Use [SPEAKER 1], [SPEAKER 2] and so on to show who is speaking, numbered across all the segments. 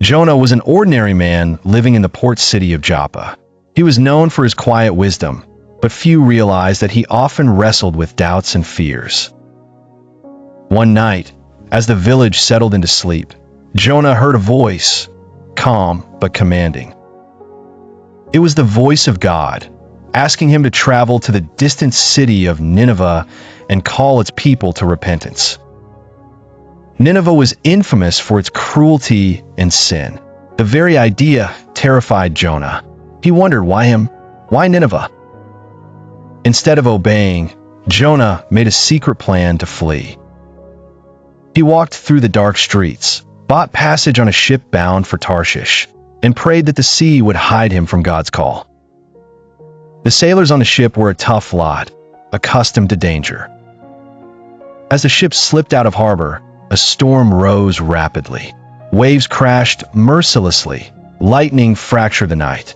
[SPEAKER 1] Jonah was an ordinary man living in the port city of Joppa. He was known for his quiet wisdom, but few realized that he often wrestled with doubts and fears. One night, as the village settled into sleep, Jonah heard a voice, calm but commanding. It was the voice of God, asking him to travel to the distant city of Nineveh and call its people to repentance. Nineveh was infamous for its cruelty and sin. The very idea terrified Jonah. He wondered why him? Why Nineveh? Instead of obeying, Jonah made a secret plan to flee. He walked through the dark streets, bought passage on a ship bound for Tarshish, and prayed that the sea would hide him from God's call. The sailors on the ship were a tough lot, accustomed to danger. As the ship slipped out of harbor, a storm rose rapidly. Waves crashed mercilessly. Lightning fractured the night.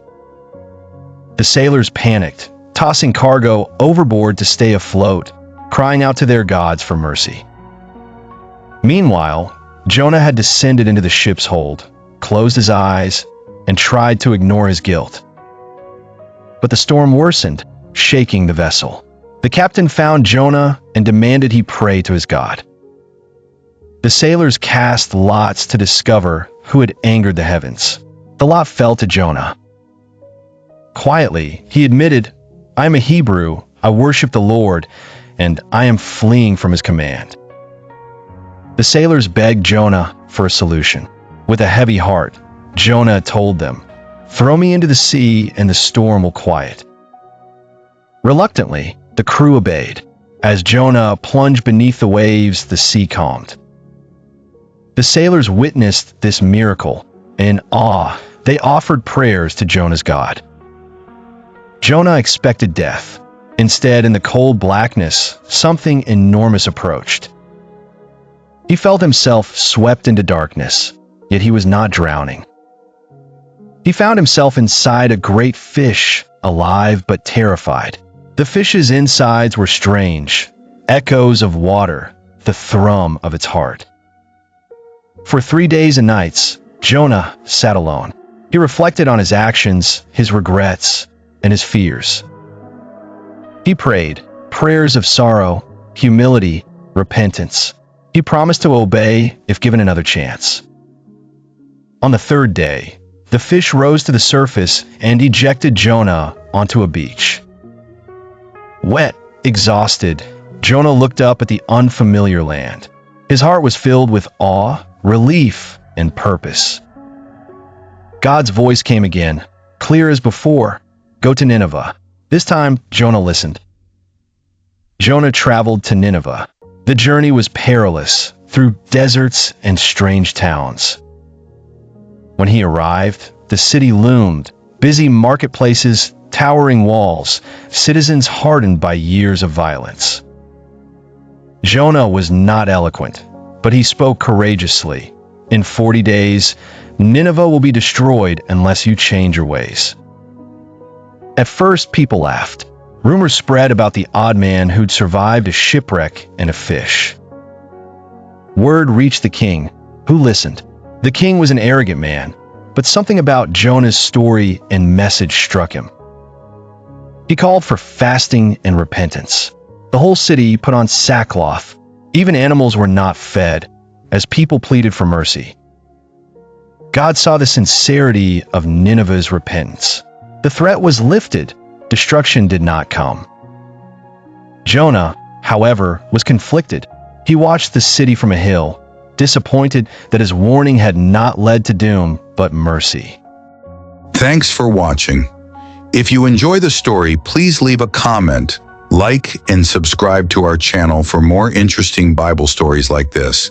[SPEAKER 1] The sailors panicked, tossing cargo overboard to stay afloat, crying out to their gods for mercy. Meanwhile, Jonah had descended into the ship's hold, closed his eyes, and tried to ignore his guilt. But the storm worsened, shaking the vessel. The captain found Jonah and demanded he pray to his God. The sailors cast lots to discover who had angered the heavens. The lot fell to Jonah. Quietly, he admitted, "I am a Hebrew, I worship the Lord, and I am fleeing from his command." The sailors begged Jonah for a solution. With a heavy heart, Jonah told them, "Throw me into the sea and the storm will quiet." Reluctantly, the crew obeyed. As Jonah plunged beneath the waves, the sea calmed. The sailors witnessed this miracle. In awe, they offered prayers to Jonah's God. Jonah expected death. Instead, in the cold blackness, something enormous approached. He felt himself swept into darkness, yet he was not drowning. He found himself inside a great fish, alive but terrified. The fish's insides were strange, echoes of water, the thrum of its heart. For 3 days and nights, Jonah sat alone. He reflected on his actions, his regrets, and his fears. He prayed prayers of sorrow, humility, repentance. He promised to obey if given another chance. On the 3rd day, the fish rose to the surface and ejected Jonah onto a beach. Wet, exhausted, Jonah looked up at the unfamiliar land. His heart was filled with awe, relief, and purpose. God's voice came again, clear as before, "Go to Nineveh." This time, Jonah listened. Jonah traveled to Nineveh. The journey was perilous, through deserts and strange towns. When he arrived, the city loomed, busy marketplaces, towering walls, citizens hardened by years of violence. Jonah was not eloquent, but he spoke courageously. In 40 days, Nineveh will be destroyed unless you change your ways. At first, people laughed. Rumors spread about the odd man who'd survived a shipwreck and a fish. Word reached the king, who listened. The king was an arrogant man, but something about Jonah's story and message struck him. He called for fasting and repentance. The whole city put on sackcloth. Even animals were not fed, as people pleaded for mercy. God saw the sincerity of Nineveh's repentance. The threat was lifted. Destruction did not come. Jonah, however, was conflicted. He watched the city from a hill, disappointed that his warning had not led to doom, but mercy.
[SPEAKER 2] Thanks for watching. If you enjoy the story, please leave a comment, like, and subscribe to our channel for more interesting Bible stories like this.